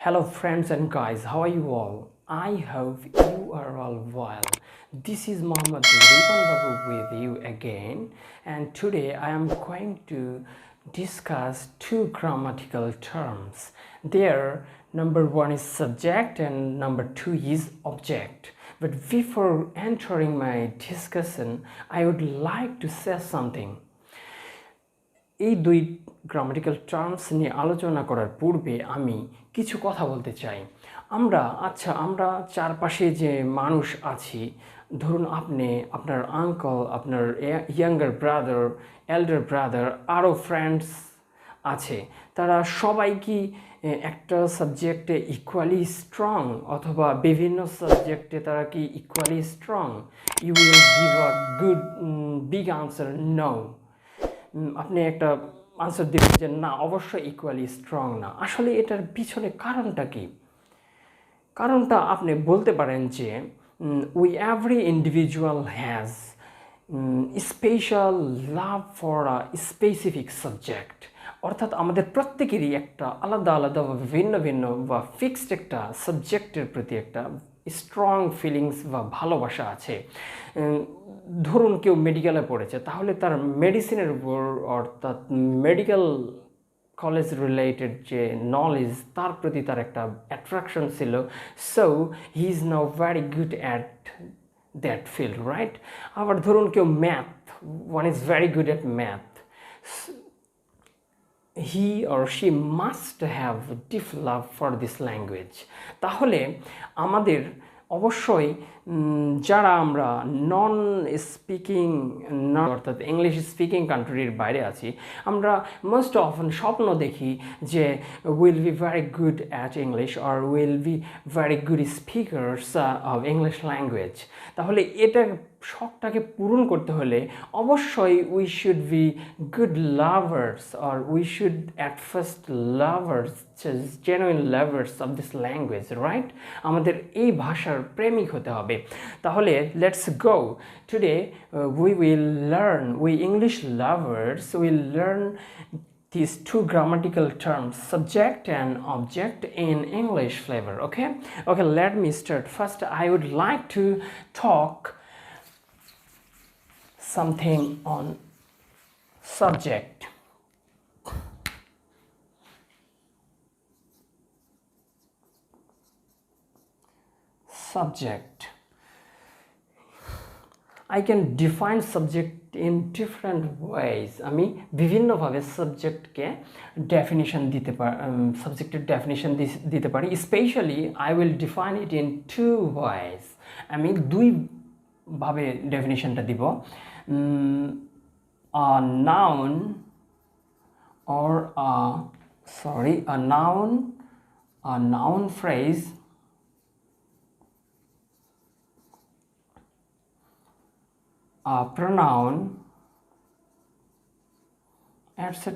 Hello, friends and guys, how are you all? I hope you are all well. This is Mohammed Ripan Babu with you again, and today I am going to discuss two grammatical terms. There, number one is subject and number two is object. But before entering my discussion, I would like to say something. এই দুই grammatical terms নিয়ে আলোচনা করার পূর্বে আমি কিছু কথা বলতে চাই। আমরা চারপাশে যে মানুষ আছি, ধরুন আপনি, আপনার আঙ্কল, আপনার ইয়াঙ্গার ব্রাদার, এল্ডার ব্রাদার, আরও ফ্রেন্ডস আছে, তারা সবাই কি একটা সাবজেক্টে ইকুয়ালি স্ট্রং, অথবা বিভিন্ন সাবজেক্টে তারা কি equally strong? You will give a good big answer, no. আপনি একটা আনসার দেবেন যে না, অবশ্যই ইকুয়ালি স্ট্রং না। আসলে এটার পিছনে কারণটা কি? কারণটা আপনি বলতে পারেন যে every individual has special love for a specific subject. অর্থাৎ আমাদের প্রত্যেকেরই একটা আলাদা আলাদা বা ভিন্ন ভিন্ন বা ফিক্সড একটা সাবজেক্টের প্রতি একটা স্ট্রং ফিলিংস বা ভালোবাসা আছে। ধরুন কেউ মেডিকেলে পড়েছে, তাহলে তার মেডিসিনের উপর, অর্থাৎ মেডিকেল কলেজ রিলেটেড যে নলেজ, তার প্রতি তার একটা অ্যাট্রাকশন ছিল। So he is now very good at that field, right? আবার ধরুন কেউ math, one is very good at math, he or she must have deep love for this language. তাহলে আমাদের অবশ্যই যারা আমরা নন স্পিকিং, অর্থাৎ ইংলিশ স্পিকিং কান্ট্রির বাইরে আছি, আমরা মোস্ট অফন স্বপ্ন দেখি যে will be very good at English or will be very good speakers of English language. তাহলে এটা শখটাকে পূরণ করতে হলে অবশ্যই we should be good lovers, or we should at first lovers, genuine lovers of this language, right? আমাদের এই ভাষার প্রেমিক হতে হবে। তাহলে let's go. Today we will learn, we English lovers will learn these two grammatical terms, subject and object, in English flavor. Okay, let me start. First, I would like to talk something on subject. Subject. I can define subject in different ways. আমি বিভিন্নভাবে সাবজেক্টকে definition দিতে পারি, সাবজেক্টের definition দিতে পারি। Specially I will define it in two ways. আমি দুইভাবে ডেফিনিশনটা দিব। A noun or a noun phrase a pronoun, etc.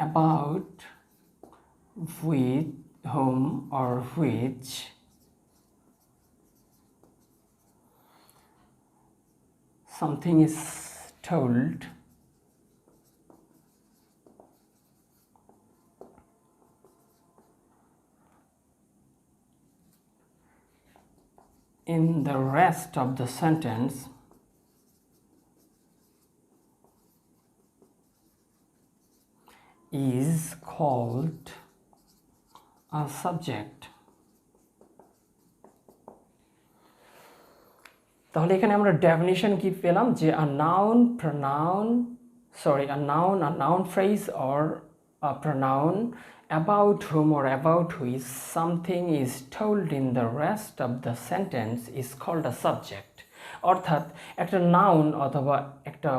about, with whom or which something is told in the rest of the sentence is called a subject. তাহলে এখানে আমরা definition কি পেলাম যে a noun phrase or a pronoun about whom or about which something is told in the rest of the sentence is called a subject. অর্থাৎ একটা noun অথবা একটা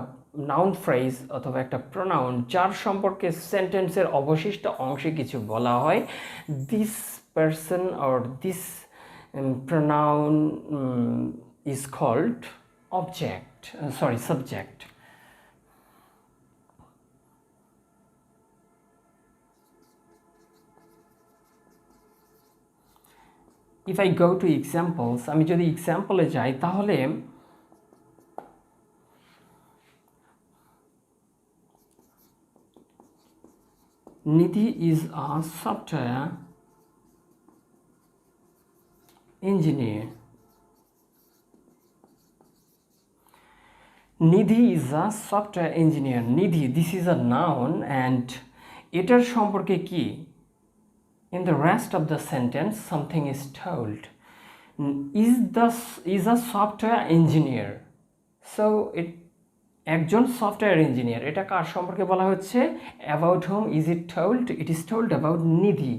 নাউন ফ্রেজ অথবা একটা প্রোনাউন যার সম্পর্কে সেন্টেন্সের অবশিষ্ট অংশে কিছু বলা হয়, this person or this pronoun is called subject. If I go to examples, আমি যদি এক্সাম্পলে যাই তাহলে Nidhi is a software engineer. Nidhi is a software engineer. Nidhi, this is a noun and এটার সম্পর্কে কি? In the rest of the sentence something is told. Is a software engineer. So একজন software engineer, এটা কার সম্পর্কে বলা হচ্ছে? About home is it told? It is told about Nidhi.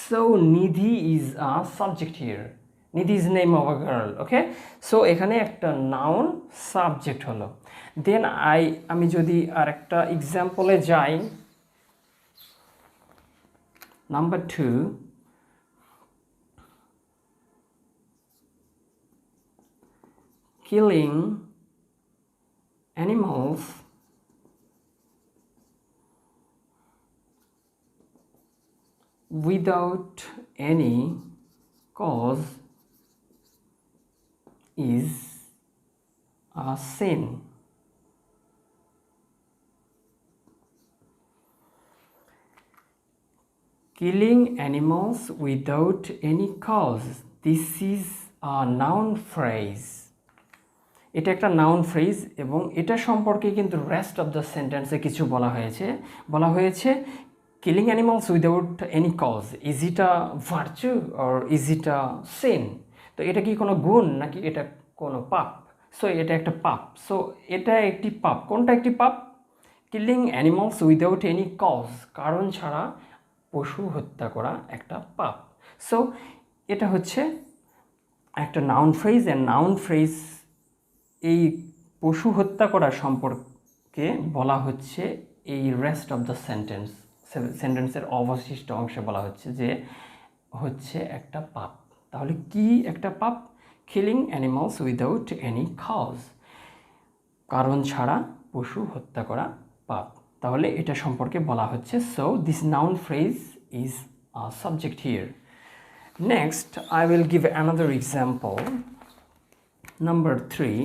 So Nidhi is a subject here. Nidhi is name of a girl. Okay, so এখানে একটা noun subject হলো। দেন আমি যদি আর একটা এক্সাম্পলে যাই, number 2, killing animals without any cause is a sin. Killing animals without any cause. This is a noun phrase. এটা একটা noun phrase এবং এটা সম্পর্কে কিন্তু রেস্ট অফ দ্য সেন্টেন্সে কিছু বলা হয়েছে killing animals without any cause, is it a virtue or is it a sin? তো এটা কি কোনো গুণ নাকি এটা কোনো পাপ? সো এটা একটা পাপ। সো এটা একটি পাপ। কোনটা একটি পাপ? Killing animals without any cause, কারণ ছাড়া পশু হত্যা করা একটা পাপ। সো এটা হচ্ছে একটা noun phrase, and noun phrase এই পশু হত্যা করা সম্পর্কে বলা হচ্ছে এই রেস্ট অফ দ্য সেন্টেন্সের অবশিষ্ট অংশে বলা হচ্ছে যে হচ্ছে একটা পাপ। তাহলে কি একটা পাপ? Killing animals without any cause, কারণ ছাড়া পশু হত্যা করা পাপ। তাহলে এটা সম্পর্কে বলা হচ্ছে। So this noun phrase is a subject here. Next I will give another example, number 3.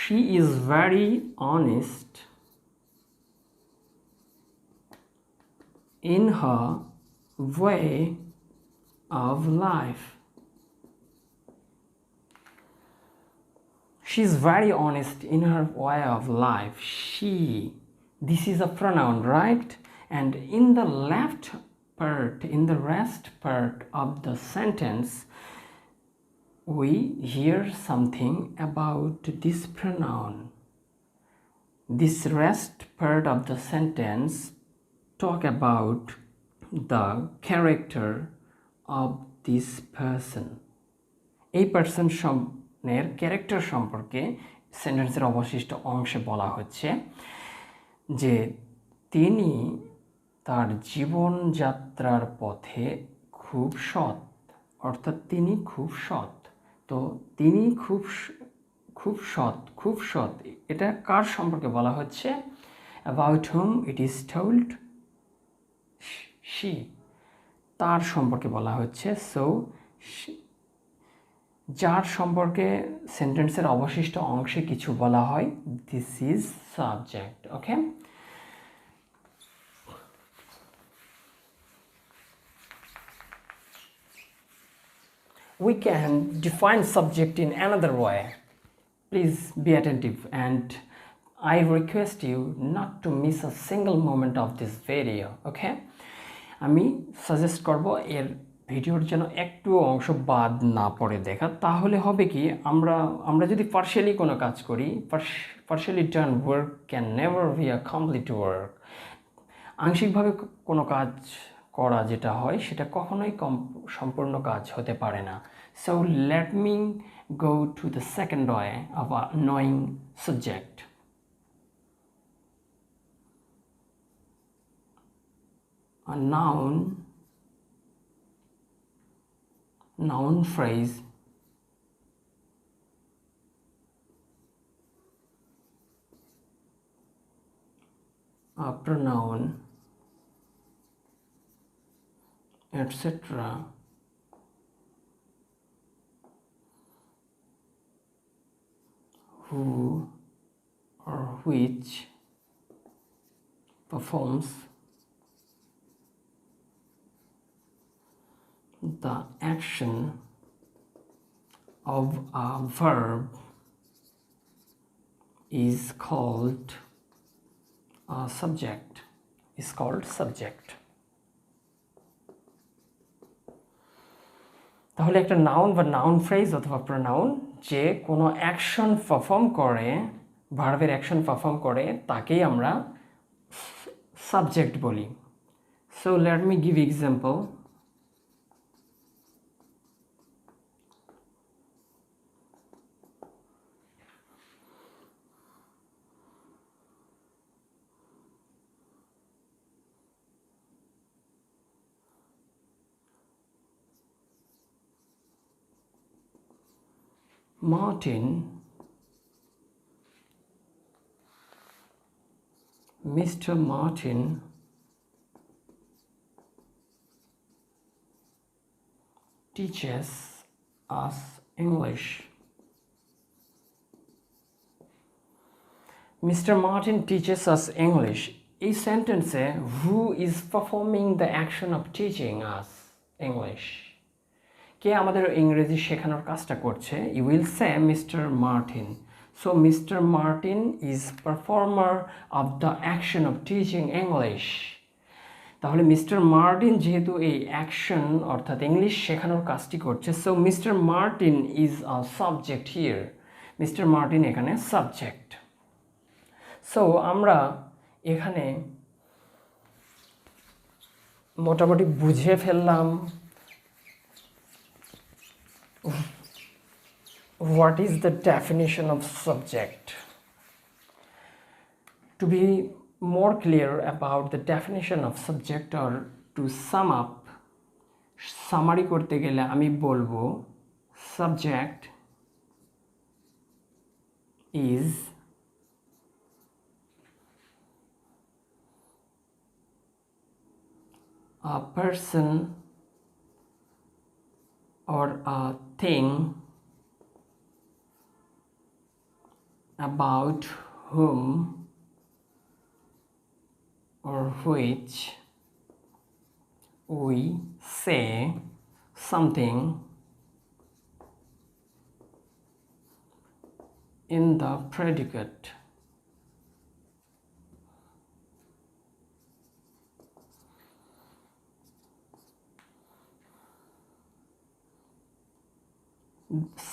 She is very honest in her way of life. She is very honest in her way of life. She, this is a pronoun, right? And in the left part, in the rest part of the sentence, we hear something about this pronoun. This rest part of the sentence talk about the character of this person. এই পারসনের character সম্পর্কে সেন্টেন্সের অবশিষ্ট অংশে বলা হচ্ছে যে তিনি তার জীবনযাত্রার পথে খুব সৎ, অর্থাৎ তিনি খুব সৎ। তো তিনি খুব সৎ, এটা কার সম্পর্কে বলা হচ্ছে? About hmm it is told? She, তার সম্পর্কে বলা হচ্ছে। সো যার সম্পর্কে সেন্টেন্সের অবশিষ্ট অংশে কিছু বলা হয়, this is subject. Okay, we can define subject in another way. Please be attentive and I request you not to miss a single moment of this video. Okay, আমি সাজেস্ট করব এর ভিডিওর যেন একটু অংশ বাদ না পড়ে দেখা। তাহলে হবে কি, আমরা যদি পার্শিয়ালি কোনো কাজ করি, partially done work can never be a complete work. আংশিকভাবে কোনো কাজ করা যেটা হয় সেটা কখনোই সম্পূর্ণ কাজ হতে পারে না। So let me go to the second way of a knowing subject. A noun phrase a pronoun, etc. who or which performs the action of a verb is called a subject. Is called subject. তাহলে একটা noun বা noun phrase অথবা pronoun যে কোনো action perform করে, ভার্বের action perform করে, তাকেই আমরা সাবজেক্ট বলি। So let me give example. Mr. Martin teaches us English. Mr. Martin teaches us English. এই সেন্টেন্সে who is performing the action of teaching us English? কে আমাদের ইংরেজি শেখানোর কাজটা করছে? You will say Mr. Martin. So Mr. Martin is performer of the action of teaching English. তাহলে mister Martin যেহেতু এই অ্যাকশন অর্থাৎ ইংলিশ শেখানোর কাজটি করছে, so mister Martin is a subject here. Mister Martin এখানে সাবজেক্ট। সো আমরা এখানে মোটামুটি বুঝে ফেললাম what is the definition of subject. To be more clear about the definition of subject, or to sum up, summary করতে গেলে আমি বলবো subject is a person or a thing about whom or which we say something in the predicate.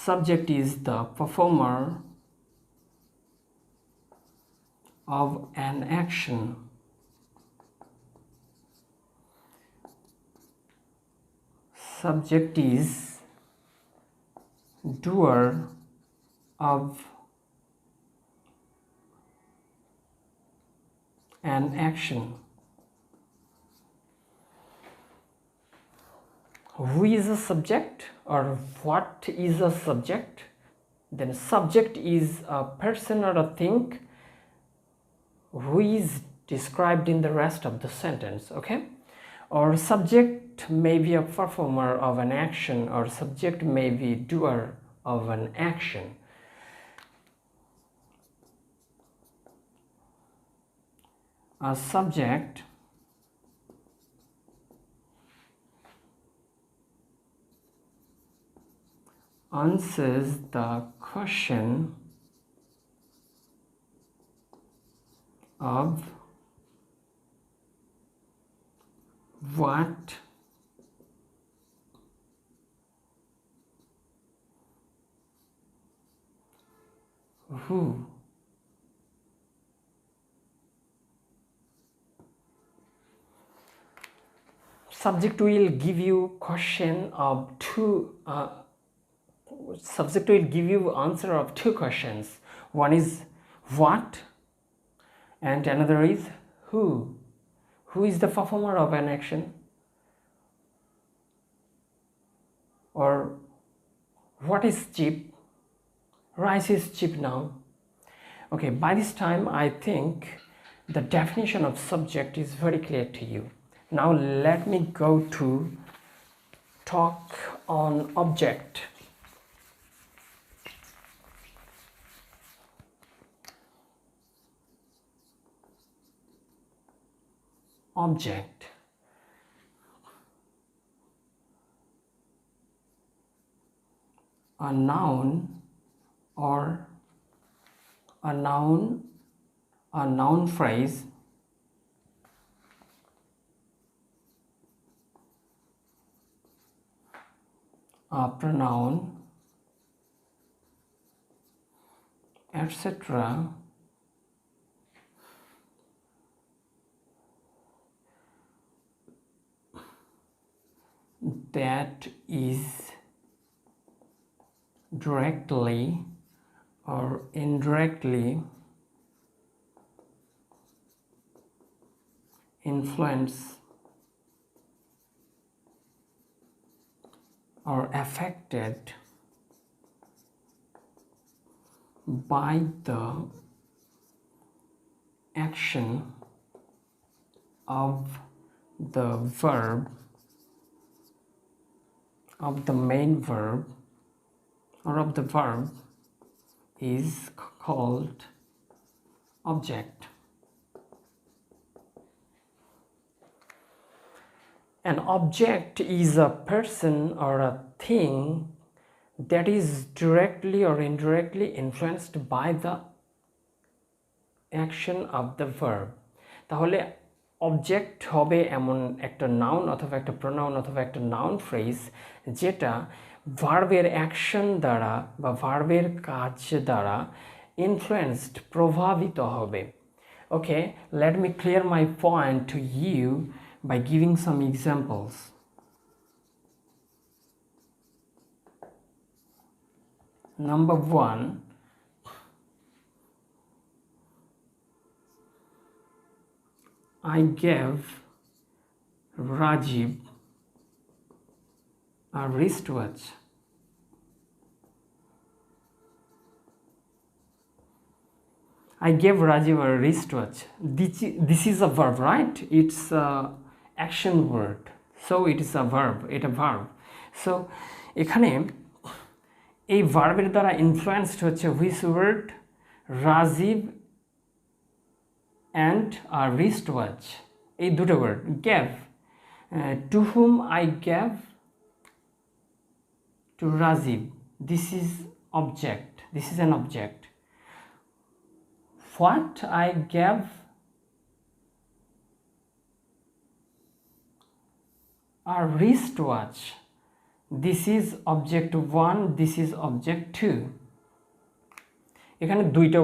Subject is the performer of an action. Subject is doer of an action. Who is a subject, or what is a subject? Then subject is a person or a thing who is described in the rest of the sentence, okay? Or subject may be a performer of an action, or subject may be doer of an action. A subject answers the question of what, who, subject will give you question of subject will give you answer of two questions. One is what, and another is who. Who is the performer of an action? Or what is cheap? Rice is cheap now. Okay, by this time I think the definition of subject is very clear to you. Now let me go to talk on object. Object. A noun or a noun phrase a pronoun, etc. that is directly or indirectly influenced or affected by the action of the verb, of the main verb or of the verb is called object. An object is a person or a thing that is directly or indirectly influenced by the action of the verb. তাহলে object হবে এমন একটা noun অথবা একটা pronoun অথবা একটা noun phrase যেটা ভার্বের অ্যাকশন দ্বারা বা ভার্বের কাজ দ্বারা ইনফ্লুয়েন্সড প্রভাবিত হবে। Okay, let me clear my point to you by giving some examples. Number one, I gave Rajiv a wristwatch. I gave Rajiv a wristwatch. This is a verb, right? It's an action word. So it is a verb. It's a verb. So এখানে এই ভার্বের দ্বারা influenced হচ্ছে which word? Rajiv and a wristwatch. এই দুটো word gave. To whom I gave? To Rajiv. This is object. This is an object. What I gave? A wristwatch. This is object 1, this is object 2. এখানে দুইটা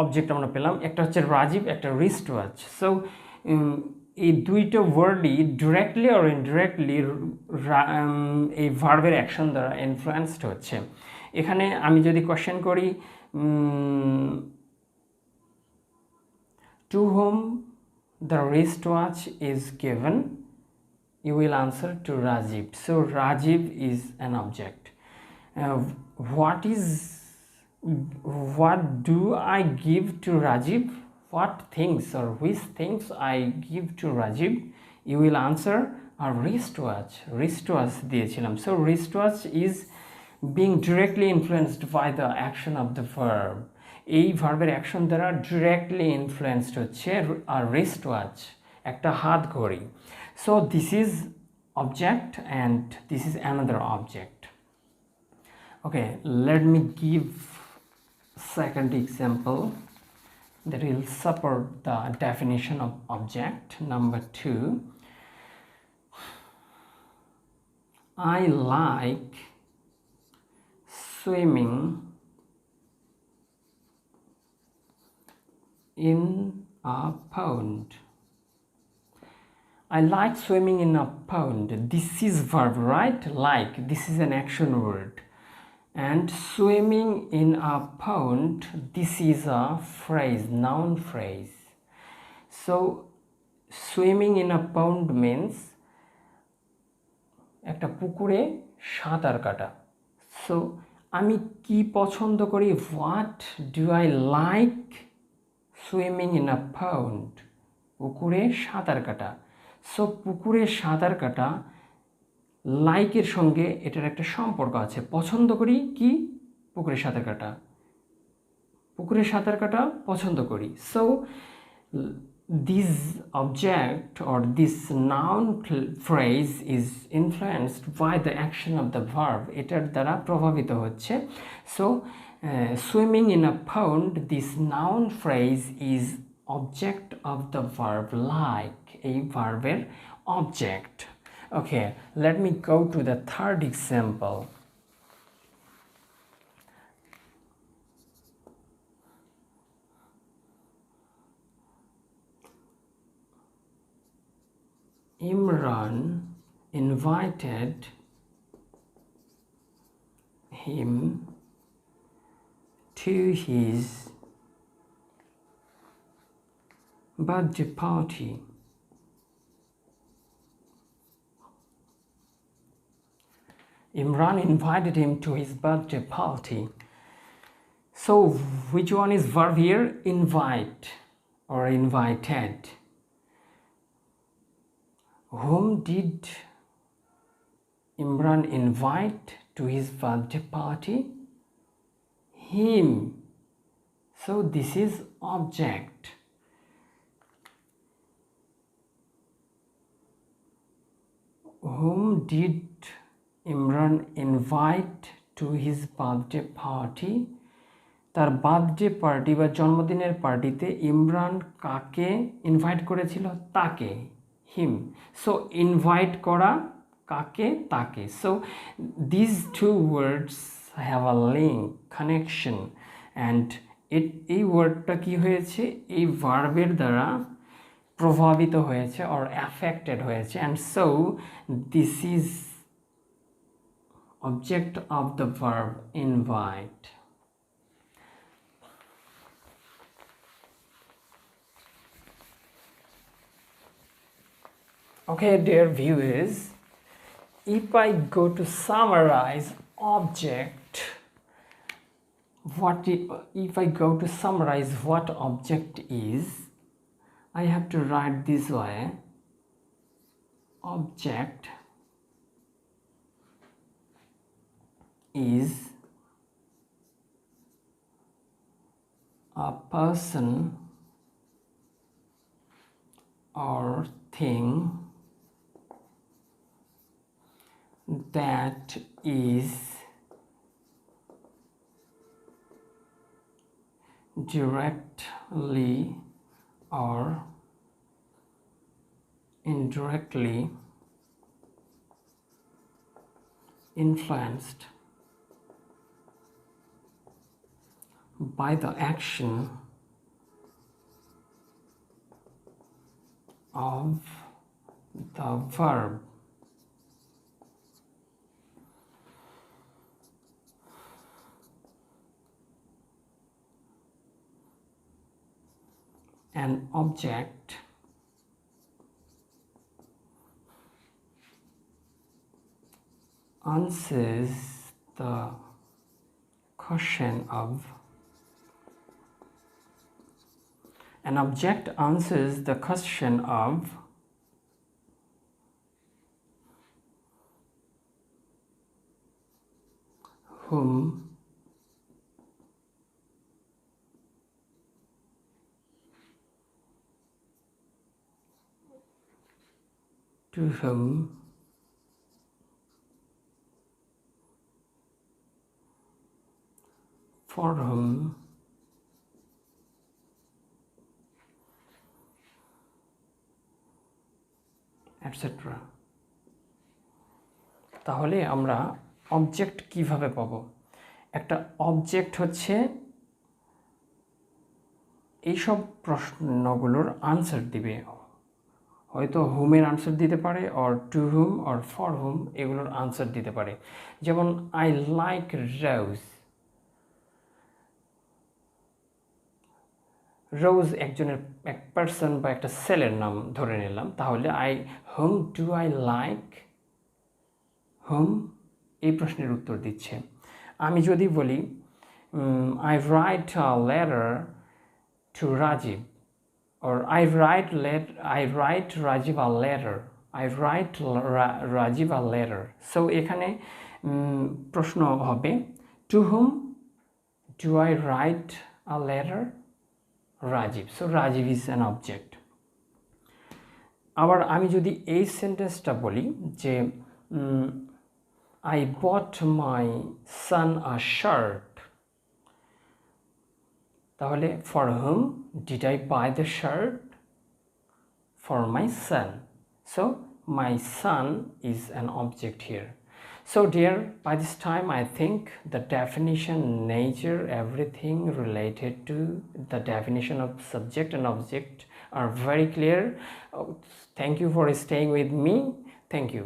object আমরা পেলাম, একটা হচ্ছে রাজীব, একটা wristwatch. So এই দুইটা ওয়ার্ডই ডিরেক্টলি অর ইনডিরেক্টলি এই ভার্বের অ্যাকশন দ্বারা ইনফ্লুয়েন্সড হচ্ছে। এখানে আমি যদি কোয়েশ্চেন করি to whom the wristwatch is given, you will answer to Rajiv. So Rajiv is an object. What do I give to Rajiv? What things or which things I give to Rajiv? You will answer a wristwatch. Wristwatch দিয়েছিলাম. So wristwatch is being directly influenced by the action of the verb. এই ভার্বের action দ্বারা directly influenced হচ্ছে আর wristwatch, একটা হাত ঘড়ি। So this is object and this is another object. Okay, let me give second example that will support the definition of object. Number 2, I like swimming in a pond. I like swimming in a pond. This is verb, right? Like, this is an action word. And swimming in a pond, this is a phrase, noun phrase. So swimming in a pond means একটা পুকুরে সাঁতার কাটা। So আমি কি পছন্দ করি? What do I like swimming in a pond? পুকুরে সাঁতার কাটা। সো পুকুরে সাঁতার কাটা, লাইকের সঙ্গে এটার একটা সম্পর্ক আছে। পছন্দ করি কি? পুকুরে সাঁতার কাটা। পুকুরে সাঁতার কাটা পছন্দ করি। So this object or this noun phrase is influenced by the action of the verb, এটার দ্বারা প্রভাবিত হচ্ছে। So swimming in a pond, this noun phrase is object of the verb like, এই ভার্বের object. Okay, let me go to the third example. Imran invited him to his birthday party. Imran invited him to his birthday party. So which one is verb here? Invite or invited. Whom did Imran invite to his birthday party? Him. So this is object. Whom did Imran invite to his birthday party? তার birthday party বা জন্মদিনের পার্টিতে ইমরান কাকে invite করেছিল? তাকে, হিম। So invite করা, কাকে? তাকে। So this two words have a link, connection, and এই ওয়ার্ডটা কি হয়েছে? এই ভার্বের দ্বারা প্রভাবিত হয়েছে অর অ্যাফেক্টেড হয়েছে, and so this is object of the verb invite. Okay, dear viewers, if I go to summarize object, if I go to summarize what object is, I have to write this way. Object is a person or thing that is directly or indirectly influenced by the action of the verb. An object answers the question of An object answers the question of whom, to whom, for whom, etcetera. তাহলে আমরা object কিভাবে পাব? একটা object হচ্ছে এইসব প্রশ্নগুলোর answer দিবে, হয়তো হুমের আনসার দিতে পারে, or to whom, or for whom, এগুলোর আনসার দিতে পারে। যেমন আই লাইক রোজ। রোজ একজনের, এক পার্সন বা একটা সেলের নাম ধরে নিলাম। তাহলে hmm do I like, hmm এই প্রশ্নের উত্তর দিচ্ছে। আমি যদি বলি I write a letter to Rajiv or I write Rajiv a letter. I write Rajiv a letter. So এখানে প্রশ্ন হবে to whom do I write a letter? Rajiv. So Rajiv is an object. আবার আমি যদি এই সেন্টেন্সটা বলি যে I bought my son a shirt, তাহলে for whom did I buy the shirt? For my son. So my son is an object here. So dear, by this time I think the definition, nature, everything related to the definition of subject and object are very clear. Thank you for staying with me. Thank you.